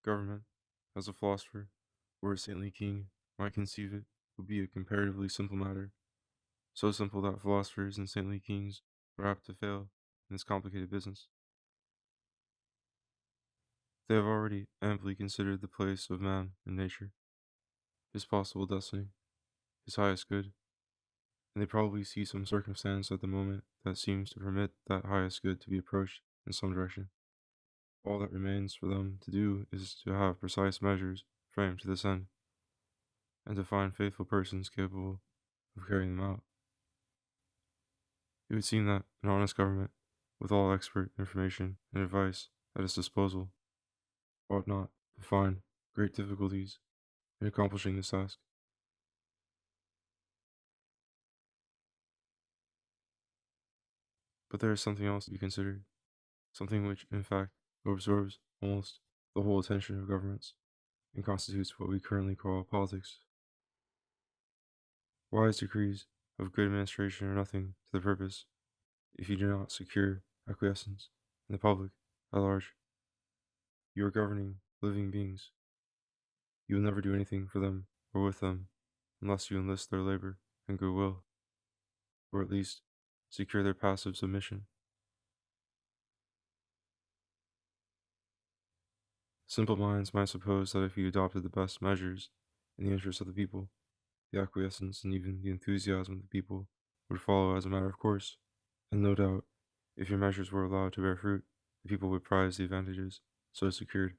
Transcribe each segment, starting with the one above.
Government, as a philosopher or a saintly king might conceive it, would be a comparatively simple matter, so simple that philosophers and saintly kings are apt to fail in this complicated business. They have already amply considered the place of man in nature, his possible destiny, his highest good, and they probably see some circumstance at the moment that seems to permit that highest good to be approached in some direction. All that remains for them to do is to have precise measures framed to this end, and to find faithful persons capable of carrying them out. It would seem that an honest government, with all expert information and advice at its disposal, ought not to find great difficulties in accomplishing this task. But there is something else to be considered, something which, in fact, absorbs almost the whole attention of governments and constitutes what we currently call politics. Wise decrees of good administration are nothing to the purpose if you do not secure acquiescence in the public at large. You are governing living beings. You will never do anything for them or with them unless you enlist their labor and goodwill, or at least secure their passive submission. Simple minds might suppose that if you adopted the best measures in the interest of the people, the acquiescence and even the enthusiasm of the people would follow as a matter of course. And no doubt, if your measures were allowed to bear fruit, the people would prize the advantages so secured.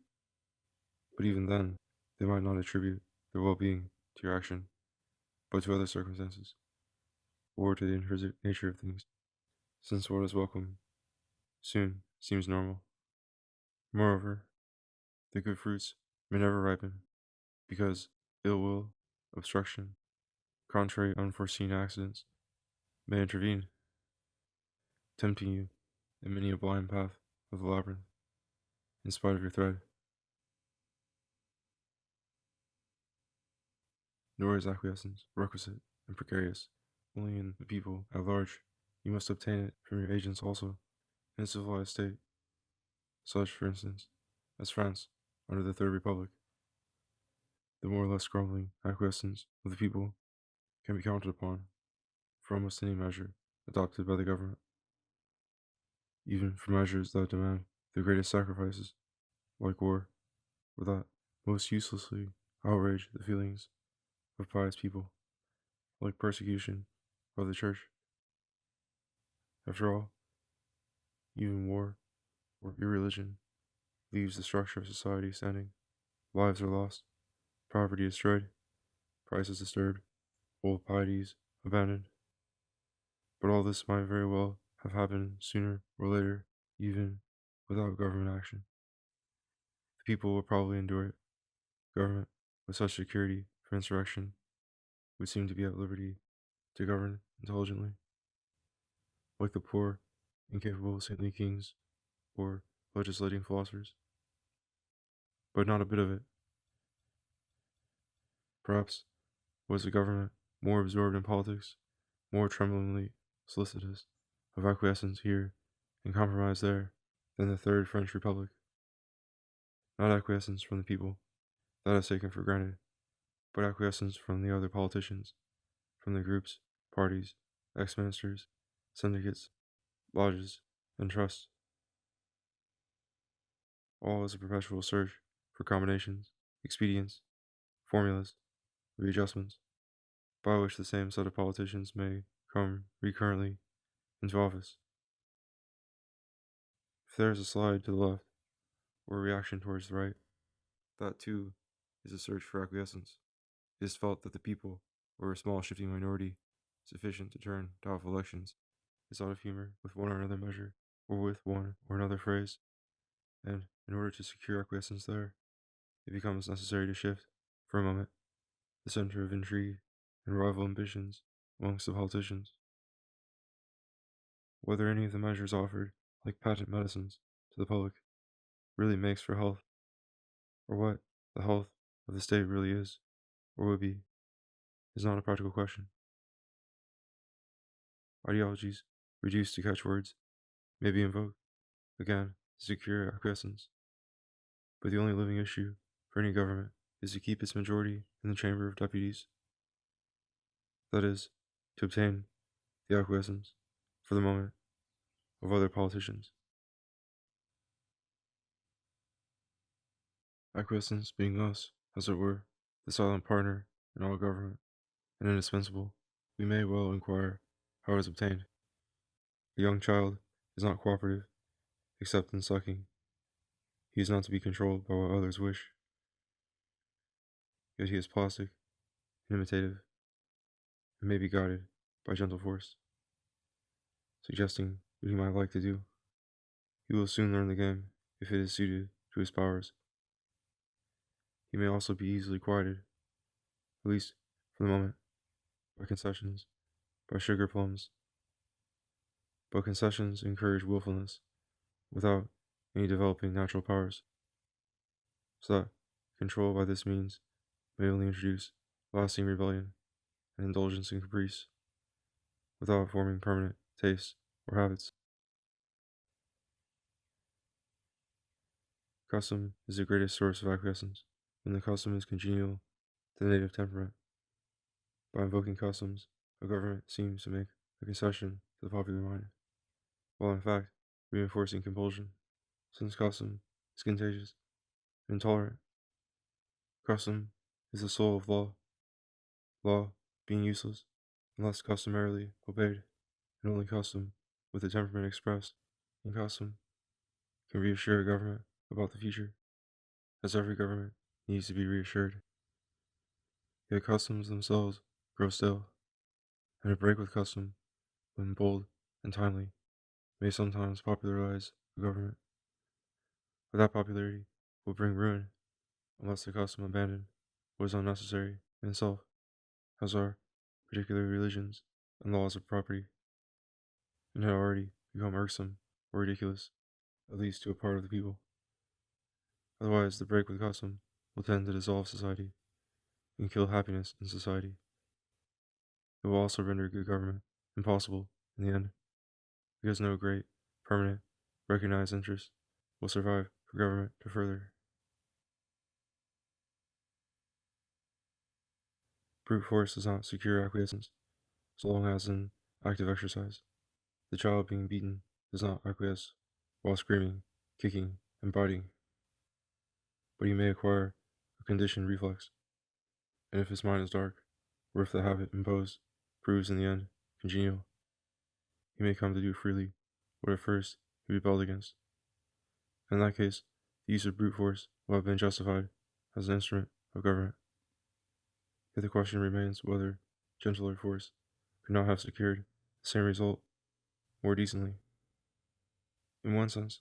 But even then, they might not attribute their well-being to your action, but to other circumstances, or to the intrinsic nature of things, since what is welcome soon seems normal. Moreover, the good fruits may never ripen, because ill will, obstruction, contrary unforeseen accidents may intervene, tempting you in many a blind path of the labyrinth, in spite of your thread. Nor is acquiescence requisite and precarious only in the people at large. You must obtain it from your agents also, in a civilized state, such, for instance, as France under the Third Republic. The more or less grumbling acquiescence of the people can be counted upon for almost any measure adopted by the government, even for measures that demand the greatest sacrifices, like war, or that most uselessly outrage the feelings of pious people, like persecution of the church. After all, even war or irreligion leaves the structure of society standing. Lives are lost, property destroyed, prices disturbed, old pieties abandoned. But all this might very well have happened sooner or later, even without government action. The people would probably endure it. Government, with such security for insurrection, would seem to be at liberty to govern intelligently, like the poor, incapable saintly kings or legislating philosophers. But not a bit of it. Perhaps was the government more absorbed in politics, more tremblingly solicitous of acquiescence here and compromise there than the Third French Republic. Not acquiescence from the people, that is taken for granted, but acquiescence from the other politicians, from the groups, parties, ex-ministers, syndicates, lodges, and trusts. All is a perpetual search for combinations, expedients, formulas, readjustments, by which the same set of politicians may come recurrently into office. If there is a slide to the left, or a reaction towards the right, that too is a search for acquiescence. It is felt that the people, or a small shifting minority, sufficient to turn doubtful elections, is out of humor with one or another measure, or with one or another phrase, and in order to secure acquiescence there, it becomes necessary to shift, for a moment, the center of intrigue and rival ambitions amongst the politicians. Whether any of the measures offered, like patent medicines, to the public, really makes for health, or what the health of the state really is, or would be, is not a practical question. Ideologies, reduced to catchwords, may be invoked, again, to secure acquiescence. but the only living issue for any government is to keep its majority in the Chamber of Deputies, that is, to obtain the acquiescence, for the moment, of other politicians. Acquiescence being thus, as it were, the silent partner in all government, and indispensable, we may well inquire how it is obtained. A young child is not cooperative, except in sucking. He is not to be controlled by what others wish, yet he is plastic, imitative, and may be guided by gentle force, suggesting what he might like to do. He will soon learn the game if it is suited to his powers. He may also be easily quieted, at least for the moment, by concessions, by sugar plums. But concessions encourage willfulness without any developing natural powers, so that control by this means may only introduce lasting rebellion and indulgence in caprice, without forming permanent tastes or habits. Custom is the greatest source of acquiescence when the custom is congenial to the native temperament. By invoking customs, a government seems to make a concession to the popular mind, while in fact reinforcing compulsion, since custom is contagious and intolerant. Custom is the soul of law, law being useless unless customarily obeyed, and only custom, with the temperament expressed in custom, can reassure a government about the future, as every government needs to be reassured. Yet customs themselves grow stale, and a break with custom, when bold and timely, may sometimes popularize a government, but that popularity will bring ruin unless the custom abandon what is unnecessary in itself, as are particular religions and laws of property, and had already become irksome or ridiculous, at least to a part of the people. Otherwise, the break with custom will tend to dissolve society and kill happiness in society. It will also render good government impossible in the end, because no great, permanent, recognized interest will survive for government to further. Brute force does not secure acquiescence, so long as in active exercise. The child being beaten does not acquiesce while screaming, kicking, and biting, but he may acquire a conditioned reflex, and if his mind is dark, or if the habit imposed proves in the end congenial, he may come to do freely what at first he rebelled against. In that case, the use of brute force will have been justified as an instrument of government. Yet the question remains whether gentler force could not have secured the same result more decently. In one sense,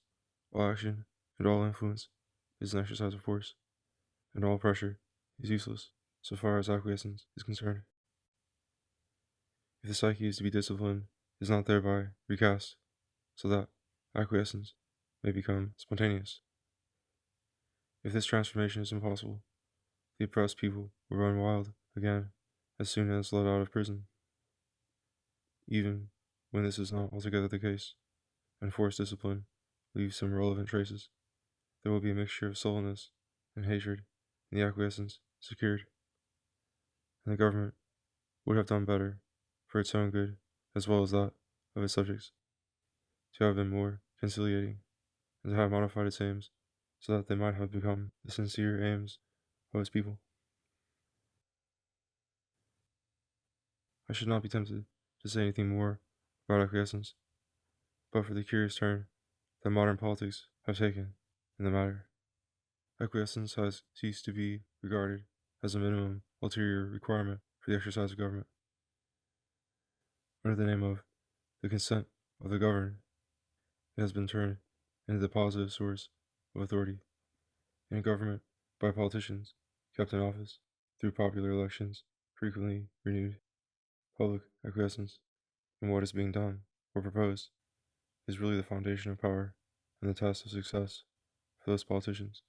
all action and all influence is an exercise of force, and all pressure is useless so far as acquiescence is concerned. If the psyche is to be disciplined, it is not thereby recast, so that acquiescence may become spontaneous. If this transformation is impossible, the oppressed people will run wild again as soon as let out of prison. Even when this is not altogether the case, and forced discipline leaves some relevant traces, there will be a mixture of sullenness and hatred in the acquiescence secured, and the government would have done better, for its own good as well as that of its subjects, to have been more conciliating, and to have modified its aims so that they might have become the sincere aims of its people. I should not be tempted to say anything more about acquiescence, but for the curious turn that modern politics have taken in the matter. Acquiescence has ceased to be regarded as a minimum ulterior requirement for the exercise of government. Under the name of the consent of the governed, it has been turned into the positive source of authority in a government by politicians kept in office through popular elections frequently renewed. Public acquiescence in what is being done or proposed is really the foundation of power and the test of success for those politicians.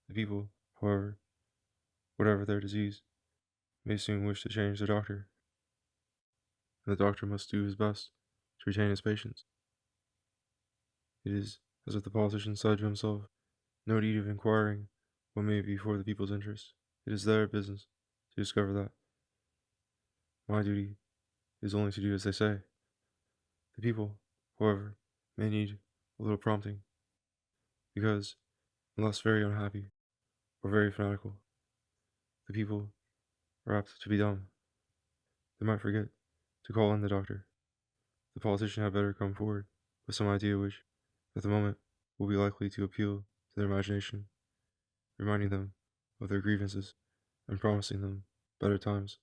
The people, however, whatever their disease, may soon wish to change their doctor, and the doctor must do his best to retain his patients. It is as if the politician said to himself, No need of inquiring what may be for the people's interest. It is their business to discover that. My duty is only to do as they say. The people, however, may need a little prompting, because, unless very unhappy or very fanatical, the people are apt to be dumb. They might forget to call in the doctor. The politician had better come forward with some idea which, at the moment, will be likely to appeal to their imagination, reminding them of their grievances and promising them better times.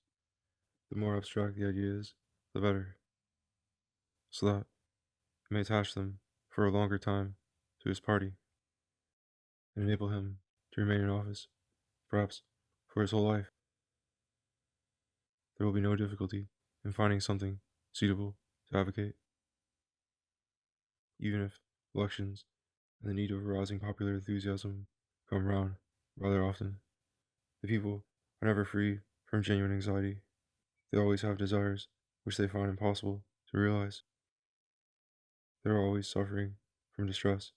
The more abstract the idea is, the better, so that it may attach them for a longer time to his party and enable him to remain in office, perhaps for his whole life. There will be no difficulty in finding something suitable to advocate, even if elections and the need of arousing popular enthusiasm come round rather often. The people are never free from genuine anxiety. They always have desires which they find impossible to realize. They are always suffering from distress,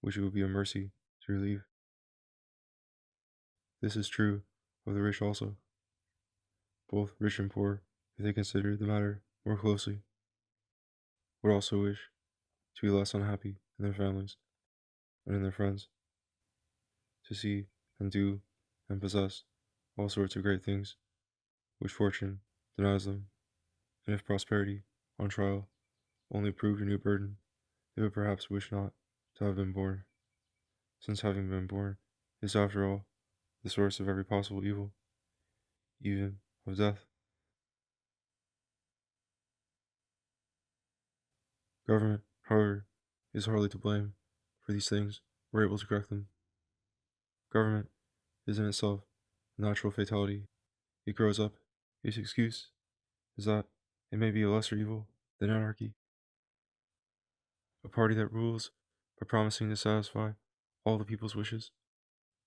which it would be a mercy to relieve. This is true of the rich also. Both rich and poor, if they consider the matter more closely, would also wish to be less unhappy in their families and in their friends, to see and do and possess all sorts of great things which fortune denies them, and if prosperity, on trial, only proved a new burden, they would perhaps wish not to have been born, since having been born is after all the source of every possible evil, even of death. Government, however, is hardly to blame for these things, were able to correct them. Government is in itself a natural fatality. It grows up. Its excuse is that it may be a lesser evil than anarchy. A party that rules by promising to satisfy all the people's wishes,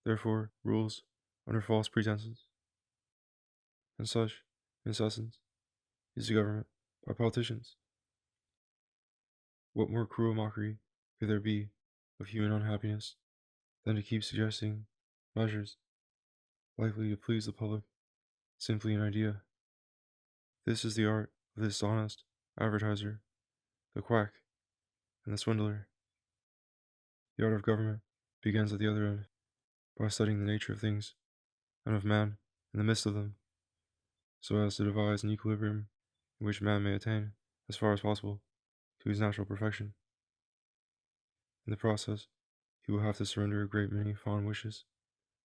therefore rules under false pretenses. And such, in essence, is the government by politicians. What more cruel mockery could there be of human unhappiness than to keep suggesting measures likely to please the public, simply an idea? This is the art of this honest advertiser, the quack, and the swindler. The art of government begins at the other end, by studying the nature of things, and of man in the midst of them, so as to devise an equilibrium in which man may attain, as far as possible, to his natural perfection. In the process, he will have to surrender a great many fond wishes,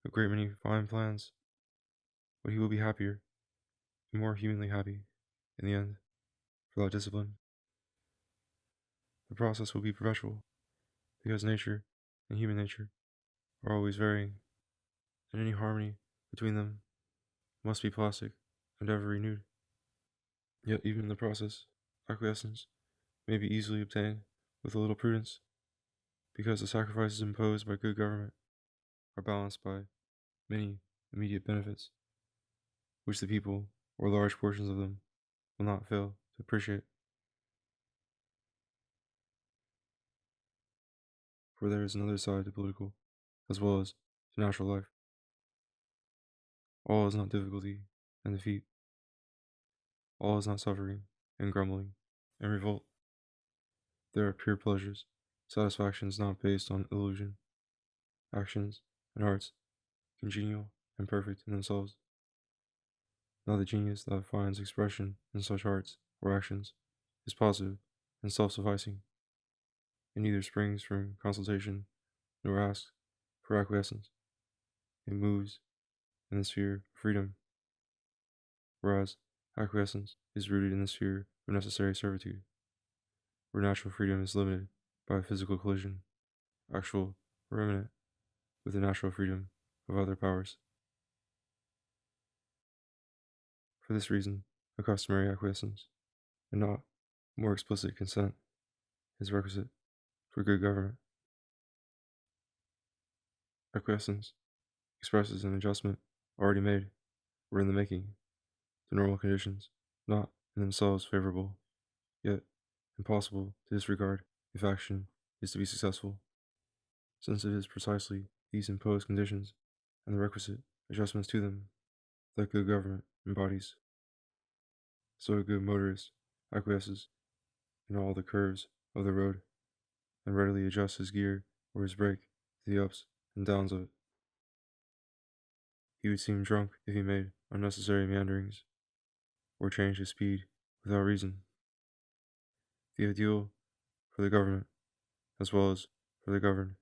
a great many fine plans, but he will be happier, and more humanly happy, in the end, for that discipline. The process will be perpetual, because nature and human nature are always varying, and any harmony between them must be plastic and ever renewed. Yet even in the process, acquiescence may be easily obtained with a little prudence, because the sacrifices imposed by good government are balanced by many immediate benefits, which the people, or large portions of them, will not fail to appreciate. For there is another side to political, as well as to natural life. All is not difficulty and defeat. All is not suffering and grumbling and revolt. There are pure pleasures, satisfactions not based on illusion, actions and arts congenial and perfect in themselves. Now the genius that finds expression in such arts or actions is positive and self-sufficing. It neither springs from consultation nor asks for acquiescence. It moves in the sphere of freedom, whereas acquiescence is rooted in the sphere of necessary servitude, where natural freedom is limited by a physical collision, actual or imminent, with the natural freedom of other powers. For this reason, a customary acquiescence, and not more explicit consent, is requisite for good government. Acquiescence expresses an adjustment already made, or in the making, to normal conditions, not in themselves favorable, yet impossible to disregard if action is to be successful, since it is precisely these imposed conditions and the requisite adjustments to them that good government embodies. So a good motorist acquiesces in all the curves of the road and readily adjusts his gear or his brake to the ups and downs of it. He would seem drunk if he made unnecessary meanderings or changed his speed without reason. The ideal for the government, as well as for the governed,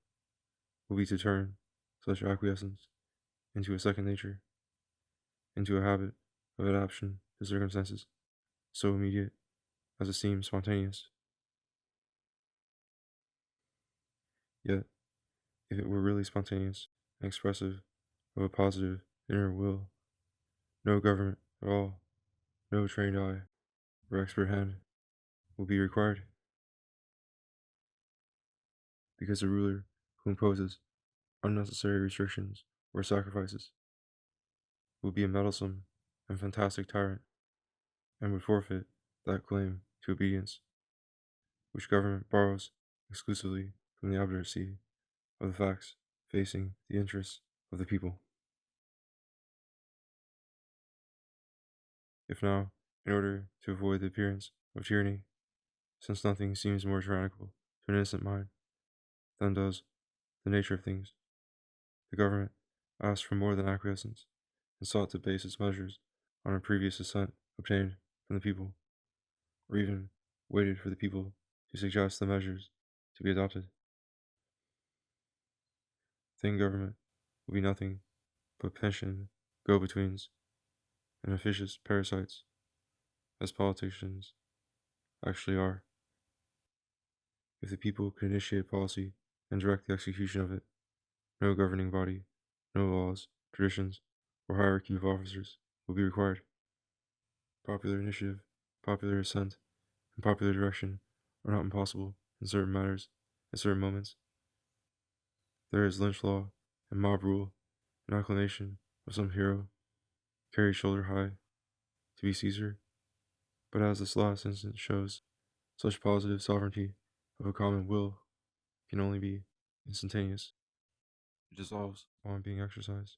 will be to turn such acquiescence into a second nature, into a habit of adaptation to circumstances so immediate as it seems spontaneous. Yet, if it were really spontaneous and expressive of a positive inner will, no government at all, no trained eye or expert hand will be required, because a ruler who imposes unnecessary restrictions or sacrifices will be a meddlesome and fantastic tyrant, and would forfeit that claim to obedience which government borrows exclusively from the obduracy of the facts facing the interests of the people. If now, in order to avoid the appearance of tyranny, since nothing seems more tyrannical to an innocent mind than does the nature of things, the government asked for more than acquiescence, and sought to base its measures on a previous assent obtained from the people, or even waited for the people to suggest the measures to be adopted, then government will be nothing but pension go-betweens and officious parasites, as politicians actually are. If the people could initiate policy and direct the execution of it, no governing body, no laws, traditions, or hierarchy of officers will be required. Popular initiative, popular assent, and popular direction are not impossible in certain matters, at certain moments. There is lynch law and mob rule and acclamation of some hero carried shoulder high to be Caesar, but as this last instance shows, such positive sovereignty of a common will can only be instantaneous. It dissolves upon being exercised.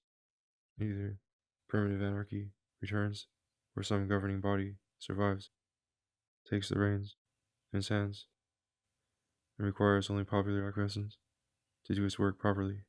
Neither primitive anarchy returns, or some governing body survives, takes the reins in its hands, and requires only popular acquiescence to do its work properly.